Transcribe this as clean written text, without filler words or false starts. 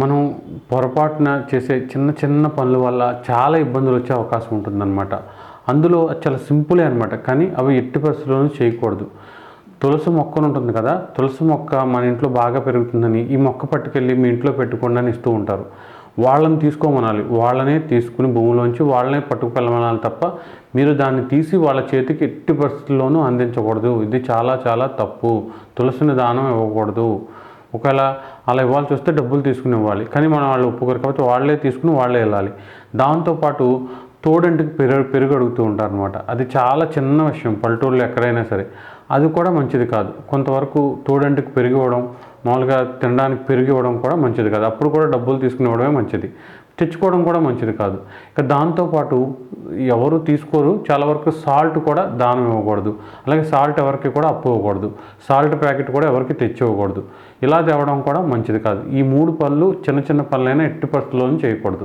మనం పొరపాటున చేసే చిన్న చిన్న పనుల వల్ల చాలా ఇబ్బందులు వచ్చే అవకాశం ఉంటుందన్నమాట. అందులో చాలా సింపులే అనమాట. కానీ అవి ఎట్టి పరిస్థితుల్లోనూ చేయకూడదు. తులసి మొక్కను ఉంటుంది కదా, తులసి మొక్క మన ఇంట్లో బాగా పెరుగుతుందని ఈ మొక్క పట్టుకెళ్ళి మీ ఇంట్లో పెట్టుకోండి అని ఇస్తూ ఉంటారు. వాళ్ళని తీసుకోమనాలి. వాళ్ళనే తీసుకుని భూమిలోంచి వాళ్ళనే పట్టుకెళ్ళమనాలి తప్ప మీరు దాన్ని తీసి వాళ్ళ చేతికి ఎట్టి పరిస్థితుల్లోనూ అందించకూడదు. ఇది చాలా చాలా తప్పు. తులసిని దానం ఇవ్వకూడదు. ఒకవేళ అలా ఇవ్వాల్సి వస్తే డబ్బులు తీసుకుని ఇవ్వాలి. కానీ మనం వాళ్ళు ఒప్పుకోరు కాబట్టి వాళ్ళే తీసుకుని వాళ్ళే వెళ్ళాలి. దాంతోపాటు తోడంటికి పెరుగు అడుగుతూ ఉంటారనమాట. అది చాలా చిన్న విషయం పల్లెటూరులో ఎక్కడైనా సరే. అది కూడా మంచిది కాదు. కొంతవరకు తోడంటికి పెరుగు ఇవ్వడం, మామూలుగా తినడానికి పెరుగు ఇవ్వడం కూడా మంచిది కాదు. అప్పుడు కూడా డబ్బులు తీసుకుని ఇవ్వడమే మంచిది. తెచ్చుకోవడం కూడా మంచిది కాదు. ఇక దాంతోపాటు ఎవరు తీసుకోరు. చాలా వరకు సాల్ట్ కూడా దానం ఇవ్వకూడదు. అలాగే సాల్ట్ ఎవరికి కూడా అప్పు ఇవ్వకూడదు. సాల్ట్ ప్యాకెట్ కూడా ఎవరికి తెచ్చి ఇవ్వకూడదు. ఇలా తేవడం కూడా మంచిది కాదు. ఈ 3 పనులు చిన్న చిన్న పనులైనా ఎట్టి పరిస్థితుల్లోనూ చేయకూడదు.